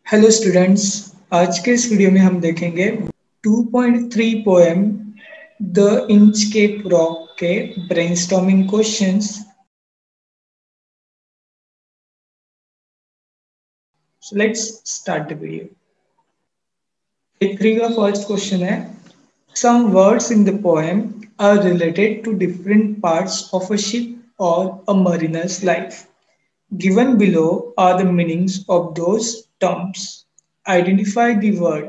Hello students. आज के इस वीडियो में हम देखेंगे 2.3 पोएम द इंचकेप रॉक के brainstorming questions. So let's start the video. एक थ्री का फर्स्ट क्वेश्चन है, some words in the poem are related to different parts of a ship और a mariner's life. Given below are the meanings of those terms. Identify the word.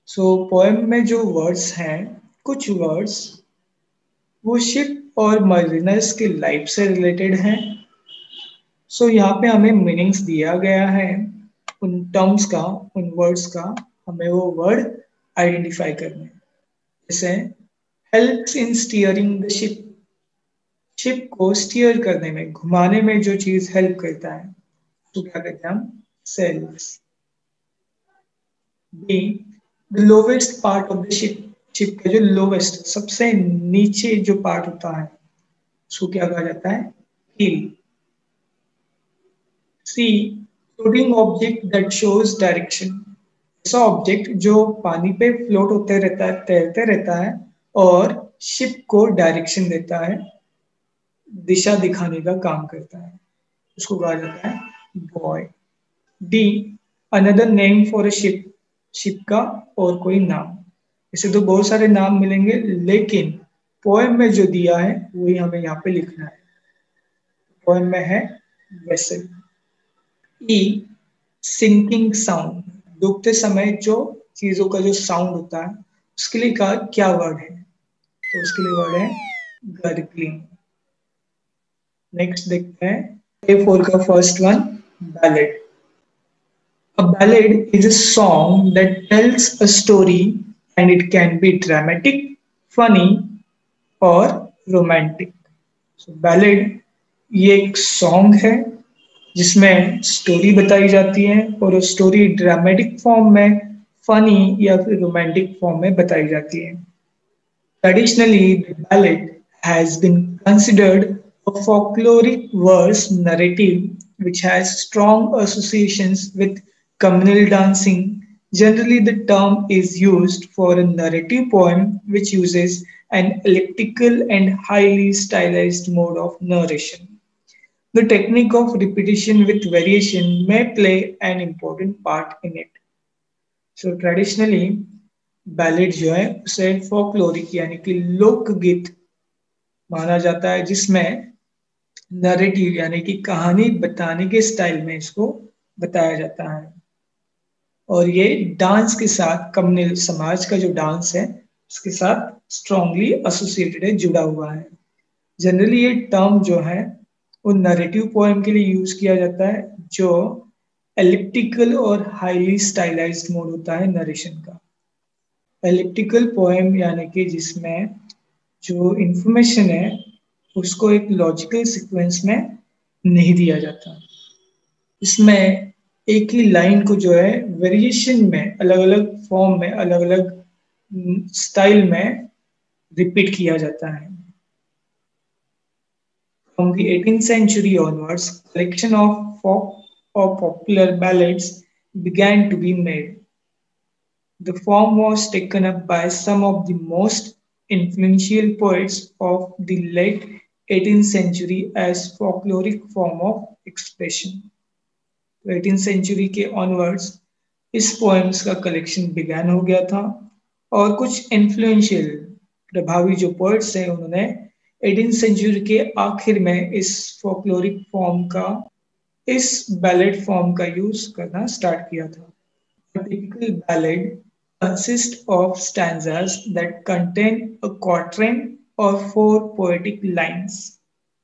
So poem में जो words हैं, कुछ words वो ship और mariners की life से related हैं। सो यहाँ पे हमें मीनिंग्स दिया गया है उन टर्म्स का, उन वर्ड्स का। हमें वो वर्ड आइडेंटिफाई करने हैं। जैसे helps in steering the ship, ship को स्टीयर करने में, घुमाने में जो चीज हेल्प करता है तो क्या कहते हैं हम? Sails. B the lowest part of the ship, ship का जो लोवेस्ट सबसे नीचे जो पार्ट होता है उसको क्या कहा जाता है? Keel. C floating object that shows direction, ऐसा ऑब्जेक्ट जो पानी पे फ्लोट होते रहता है, तैरते रहता है और शिप को डायरेक्शन देता है, दिशा दिखाने का काम करता है, उसको कहा जाता है boy. D another name for a ship, ship का और कोई नाम। इसे तो बहुत सारे नाम मिलेंगे लेकिन पोएम में जो दिया है वही हमें यहाँ पे लिखना है। पोएम में है वेसल। ई सिंकिंग साउंड, डूबते समय जो चीजों का जो साउंड होता है उसके लिए का क्या वर्ड है? तो उसके लिए वर्ड है गर्गलिंग। नेक्स्ट देखते हैं ए फोर का first one, ballad. A ballad is a song that tells a story and it can be dramatic, funny और romantic. So ballad ये एक सॉन्ग है जिसमें स्टोरी बताई जाती है और वो स्टोरी ड्रामेटिक फॉर्म में, फनी या फिर रोमांटिक फॉर्म में बताई जाती है। Traditionally, the ballad has been considered a folkloric verse narrative which has strong associations with communal dancing. Generally, the term is used for a narrative poem which uses an elliptical and highly stylized mode of narration. The technique of repetition with variation may play an important part in it. So traditionally ballad जो है उसे फोकलोरिक यानी कि लोकगीत माना जाता है जिसमें नरेटिव यानी कि कहानी बताने के स्टाइल में इसको बताया जाता है और ये डांस के साथ, कम्युनल समाज का जो डांस है उसके साथ स्ट्रांगली एसोसिएटेड है, जुड़ा हुआ है। जनरली ये टर्म जो है वो नरेटिव पोएम के लिए यूज किया जाता है जो एलिप्टिकल और हाईली स्टाइलाइज्ड मोड होता है नरेशन का। एलिप्टिकल पोएम यानी कि जिसमें जो इंफॉर्मेशन है उसको एक लॉजिकल सीक्वेंस में नहीं दिया जाता। इसमें एक ही लाइन को जो है वेरिएशन में, अलग अलग फॉर्म में, अलग अलग स्टाइल में रिपीट किया जाता है। From the 18th century onwards, collection of folk or popular ballads began to be made. The form was taken up by some of the most influential poets of the late 18th century as folkloric form of expression. 18th century के onwards इस poems का collection began हो गया था और कुछ influential प्रभावी जो poets हैं उन्होंने 18th century के आखिर में इस folkloric form का, इस ballad form का यूज करना स्टार्ट किया था। A typical ballad consists of stanzas that contain a quatrain or four poetic lines.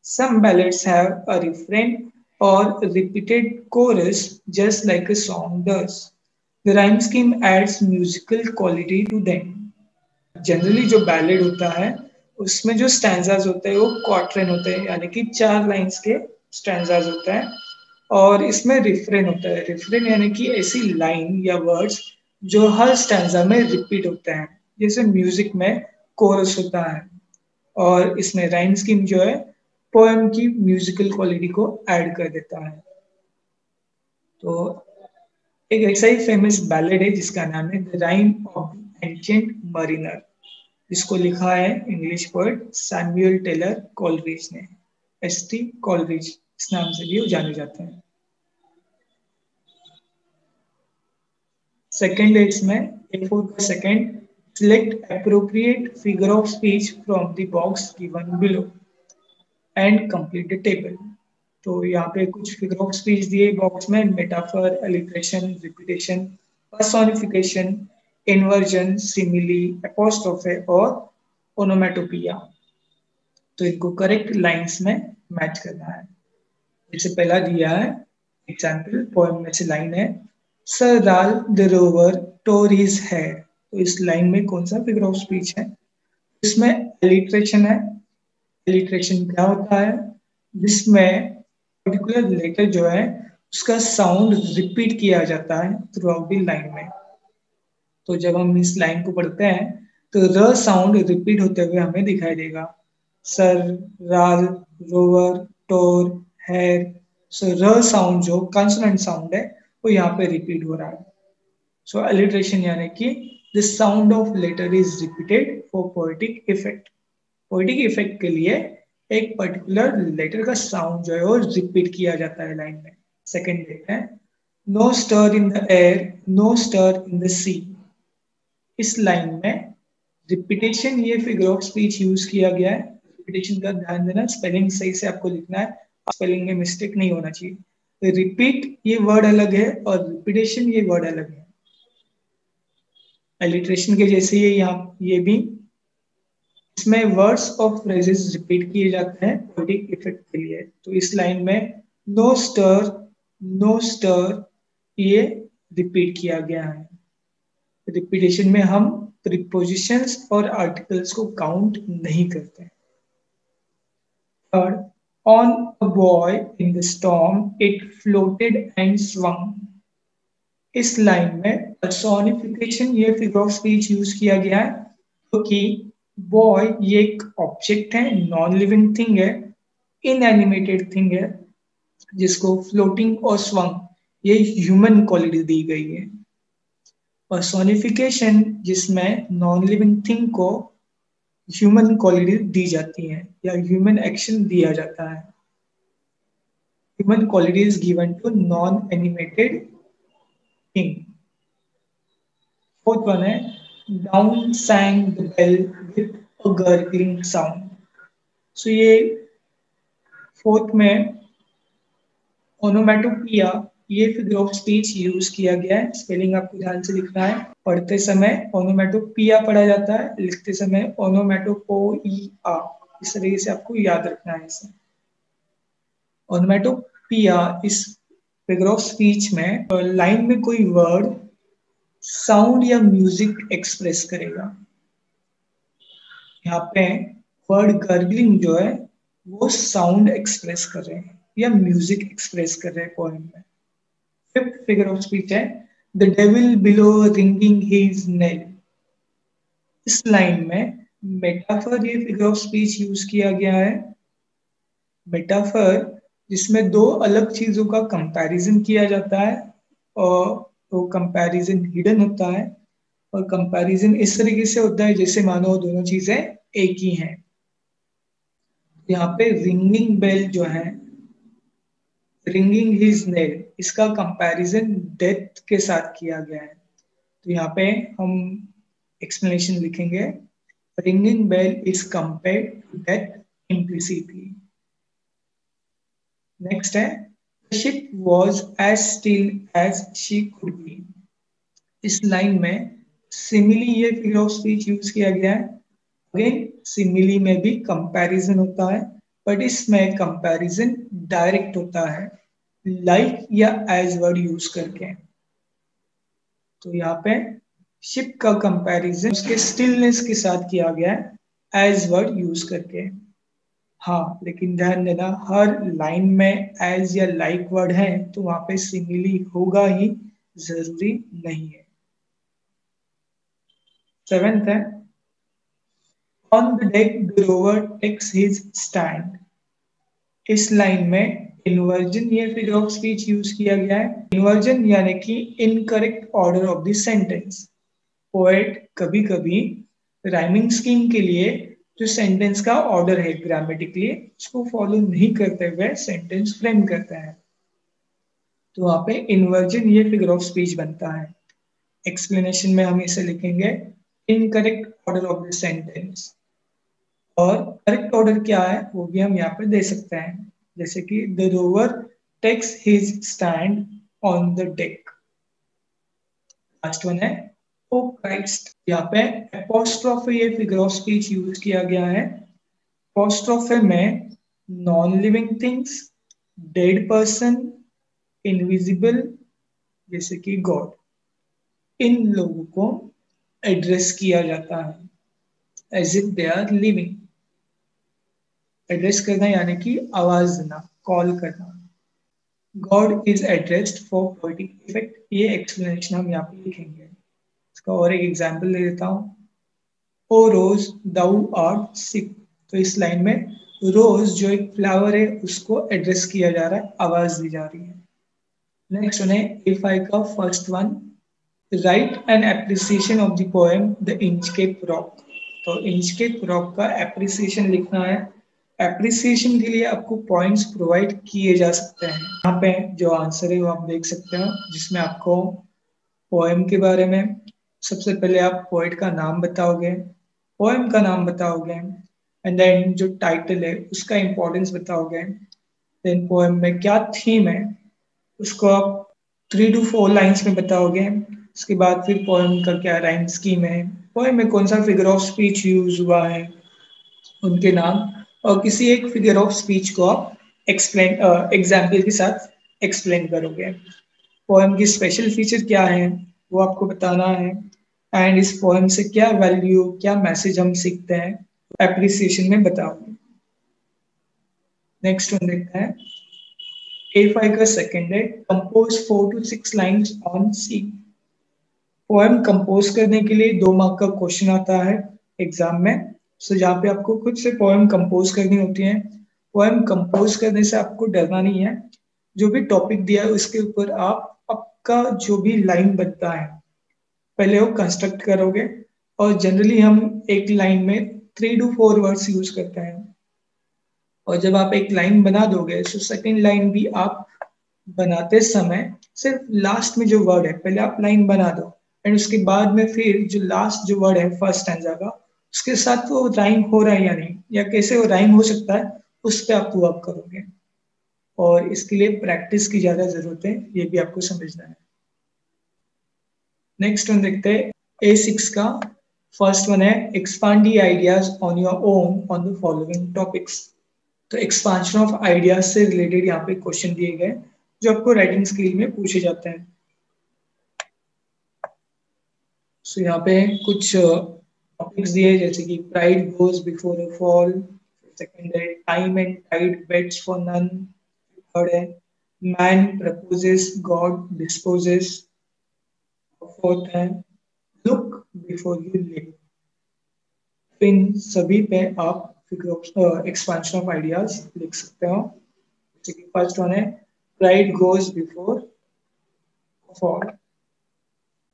Some ballads have a refrain or repeated chorus just like a song does. The rhyme scheme adds musical quality to them. Generally जो ballad होता है उसमें जो stanzas होते हैं वो क्वार्टरेन होते हैं यानी कि 4 लाइंस के स्टैंजाज होते हैं और इसमें रिफ्रेन होता है। रिफ्रेन यानी कि ऐसी लाइन या वर्ड्स जो हर स्टैंजा में रिपीट होते हैं, जैसे म्यूजिक में कोरस होता है। और इसमें राइम स्कीम जो है पोएम की म्यूजिकल क्वालिटी को ऐड कर देता है। तो एक ऐसा ही फेमस बैलेड है जिसका नाम है the rime of the ancient mariner, जिसको लिखा है English poet Samuel Taylor Coleridge ने। एस.टी. कोलरिज इस नाम से भी वो जाने जाते हैं। सेकेंड है इसमें A4 का second, select appropriate figure of speech from the box given below and complete the table. तो यहाँ पे कुछ फिगर ऑफ स्पीच दिए बॉक्स में, metaphor, alliteration, repetition, personification, inversion, simile, apostrophe और ओनोमेटोपिया। तो इनको करेक्ट लाइंस में मैच करना है। जैसे पहला दिया है एग्जाम्पल, पोएम में से लाइन है, sir Ralph the rover tore his hair. तो इस लाइन में कौन सा फिगर ऑफ स्पीच है? इसमें एलिट्रेशन है। एलिट्रेशन क्या होता है? जिसमें पर्टिकुलर लेटर जो है उसका साउंड रिपीट किया जाता है थ्रू आउट द लाइन में। तो जब हम इस लाइन को पढ़ते हैं तो र साउंड रिपीट होते हुए हमें दिखाई देगा। सर, राल, रोवर, टोर, हेयर। सो र साउंड जो कंसोनेंट साउंड है वो यहाँ पे रिपीट हो रहा है। सो एलिट्रेशन यानी कि the sound of letter is repeated for poetic effect. Poetic effect के लिए एक पर्टिकुलर लेटर का साउंड जो है वो रिपीट किया जाता है लाइन में। सेकेंड देखते हैं, no stir in the air, no stir in the sea. इस लाइन में रिपीटेशन ये फिगर ऑफ स्पीच यूज किया गया है। रिपीटेशन का ध्यान देना, स्पेलिंग सही से आपको लिखना है, स्पेलिंग में मिस्टेक नहीं होना चाहिए। रिपीट ये वर्ड अलग है और रिपीटेशन ये वर्ड अलग है। एलिट्रेशन के जैसे ही यहाँ ये भी, इसमें वर्ड्स ऑफ फ्रेजेस रिपीट किए जाते हैं पोएटिक इफेक्ट के लिए। तो इस लाइन में नो स्टर, नो स्टर ये रिपीट किया गया है। रिपीटेशन में हम प्रीपोजिशंस और आर्टिकल्स को काउंट नहीं करते। Third, on a boy in the storm it floated and swung. इस लाइन में पर्सोनिफिकेशन ये फिगर ऑफ स्पीच यूज किया गया है क्योंकि बॉय ये एक ऑब्जेक्ट है, नॉन लिविंग थिंग है, इनएनिमेटेड थिंग है, जिसको फ्लोटिंग और स्वंग ये ह्यूमन क्वालिटी दी गई है। पर्सोनिफिकेशन जिसमें नॉन लिविंग थिंग को ह्यूमन क्वालिटी दी जाती है या ह्यूमन एक्शन दिया जाता है। Human quality is given to non animated thing. Fourth one है, down sang the bell with a gurgling sound। So ये फोर्थ में ओनोमेटोपिया ये फिगर ऑफ स्पीच यूज किया गया है। स्पेलिंग आपको ध्यान से लिखना है। पढ़ते समय ओनोमेटोपिया पढ़ा जाता है, लिखते समय ओनोमेटोपोइया। इस तरीके से आपको याद रखना है इसे। ओनोमेटोपिया इस फिगर ऑफ स्पीच में लाइन में कोई वर्ड साउंड या म्यूजिक एक्सप्रेस करेगा। यहाँ पे वर्ड गर्गलिंग जो है वो साउंड एक्सप्रेस कर रहे हैं या म्यूजिक एक्सप्रेस कर रहे हैं पोएम में। फिफ्थ फिगर ऑफ स्पीच है, the devil below ringing his nail. इस लाइन में मेटाफर ये फिगर ऑफ स्पीच यूज किया गया है। मेटाफर जिसमें दो अलग चीजों का कंपैरिजन किया जाता है और वो कंपैरिजन हिडन होता है। और कंपैरिजन इस तरीके से होता है जैसे मानो दोनों चीजें एक ही हैं। यहाँ पे रिंगिंग बेल जो है, रिंगिंग हिज नेल, इसका कंपैरिजन डेथ के साथ किया गया है। तो यहाँ पे हम एक्सप्लेनेशन लिखेंगे, ringing bell is compared to death implicitly. Next है, the ship was as still as she could be। इस लाइन में सिमिली ये फिगर ऑफ स्पीच यूज किया गया है। अगेन सिमिली में भी कंपैरिजन होता है, बट इसमें कंपैरिजन डायरेक्ट होता है लाइक या एज वर्ड यूज करके। तो यहाँ पे शिप का कंपैरिजन उसके स्टिलनेस के साथ किया गया है एज वर्ड यूज करके। हाँ, लेकिन ध्यान देना हर लाइन में एज या लाइक वर्ड है तो वहां पे सिमिली होगा ही, जरूरी नहीं है। सेवेंथ है, on the deck the rover takes his stand. इस लाइन में इन्वर्जन ये फिगर ऑफ स्पीच यूज किया गया है। इन्वर्जन यानी कि incorrect order of the sentence. Poet कभी कभी राइमिंग स्कीम के लिए जो सेंटेंस का ऑर्डर है ग्रामेटिकली उसको फॉलो नहीं करते हुए सेंटेंस फ्रेम करता है, तो वहां पे इन्वर्जन ये फिगर ऑफ स्पीच बनता है। एक्सप्लेनेशन में हम इसे लिखेंगे incorrect order of the sentence. और करेक्ट ऑर्डर क्या है वो भी हम यहाँ पे दे सकते हैं, जैसे कि the rover takes his stand on the deck. Last one है ओ क्राइस्ट। यहाँ पे एपोस्ट्रोफी ये फिगर ऑफ स्पीच यूज किया गया है। एपोस्ट्रोफी में non living things, dead person, invisible जैसे कि गॉड, इन लोगों को एड्रेस किया जाता है as if they are living. Address करना यानी कि आवाज देना, कॉल करना। God is addressed for poetic effect, ये एक्सप्लेनेशन हम यहाँ पे लिखेंगे। इसका और एक एग्जांपल ले लेता हूँ। ओ रोज दाउ आर्ट सिक, तो इस लाइन में रोज जो एक फ्लावर है उसको एड्रेस किया जा रहा है, आवाज दी जा रही है। नेक्स्ट वन है A5 का first one, right an appreciation of the poem the Inchcape rock. तो इंचकेप रॉक का एप्रिसिएशन लिखना है। एप्रिसिएशन के लिए आपको पॉइंट्स प्रोवाइड किए जा सकते हैं। यहाँ पे जो आंसर है वो आप देख सकते हो, जिसमें आपको पोएम के बारे में सबसे पहले आप पोएट का नाम बताओगे, पोएम का नाम बताओगे, एंड देन जो टाइटल है उसका इंपॉर्टेंस बताओगे, देन पोएम में क्या थीम है उसको आप 3 to 4 लाइन्स में बताओगे। उसके बाद फिर पोएम का क्या राइम स्कीम है, पोएम में कौन सा फिगर ऑफ स्पीच यूज हुआ है, उनके नाम, और किसी एक फिगर ऑफ स्पीच को आप एक्सप्लेन एग्जाम्पल के साथ एक्सप्लेन करोगे। पोएम की स्पेशल फीचर क्या है वो आपको बताना है, एंड इस पोएम से क्या वैल्यू, क्या मैसेज हम सीखते हैं एप्रिसिएशन में बताओगे। नेक्स्ट वन देखते हैं A5 का सेकंड है, compose 4 to 6 lines on sea. Poem compose करने के लिए 2 मार्क का क्वेश्चन आता है एग्जाम में। सो जहाँ पे आपको खुद से पोएम कंपोज करनी होती है। पोएम कंपोज करने से आपको डरना नहीं है, जो भी टॉपिक दिया है उसके ऊपर आप आपका जो भी लाइन बनता है पहले वो कंस्ट्रक्ट करोगे। और जनरली हम एक लाइन में 3 to 4 वर्ड्स यूज करते हैं, और जब आप एक लाइन बना दोगे तो सेकेंड लाइन भी आप बनाते समय सिर्फ लास्ट में जो वर्ड है पहले आप लाइन बना दो, एंड उसके बाद में फिर जो लास्ट जो वर्ड है फर्स्ट स्टैंजा का उसके साथ वो राइम हो रहा है या नहीं, या कैसे वो राइम हो सकता है, उस पर आप वर्क करोगे। और इसके लिए प्रैक्टिस की ज्यादा जरूरत है, ये भी आपको समझना है। नेक्स्ट वन देखते हैं A6 का फर्स्ट वन है, expand the ideas on your own on the following topics. तो एक्सपांशन ऑफ आइडियाज से रिलेटेड यहाँ पे क्वेश्चन दिए गए जो आपको राइटिंग स्किल में पूछे जाते हैं। सो यहाँ पे कुछ टॉपिक्स दिए जैसे कि pride goes before a fall, second है time and tide waits for none, third है man proposes God disposes, fourth है लुक बिफोर यू लिव। इन सभी पे आप एक्सपांशन ऑफ आइडियाज लिख सकते हो। जैसे कि फर्स्ट वन है प्राइड गोज बिफोर फॉल।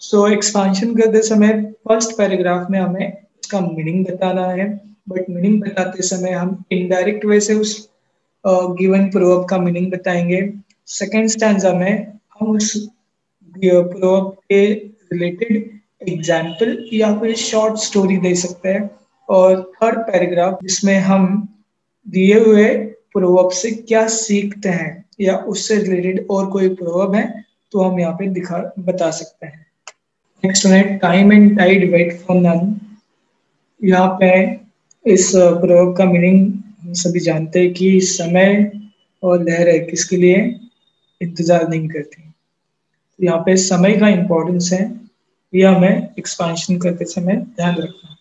सो एक्सपांशन करते समय फर्स्ट पैराग्राफ में हमें इसका मीनिंग बताना है, बट मीनिंग बताते समय हम इनडायरेक्ट वे से उस गिवन प्रोवर्ब का मीनिंग बताएंगे। सेकेंड स्टैंजा में हम उस प्रोवर्ब के रिलेटेड एग्जाम्पल या फिर शॉर्ट स्टोरी दे सकते हैं। और थर्ड पैराग्राफ जिसमें हम दिए हुए प्रोवर्ब से क्या सीखते हैं या उससे रिलेटेड और कोई प्रोवर्ब है तो हम यहाँ पे दिखा बता सकते हैं। नेक्स्ट वन है time and tide wait for none. यहाँ पे इस प्रोवर्ब का मीनिंग हम सभी जानते हैं कि समय और लहरें किसके लिए इंतजार नहीं करती। यहाँ पे समय का इम्पोर्टेंस है, यह हमें एक्सपांशन करते समय ध्यान रखना है।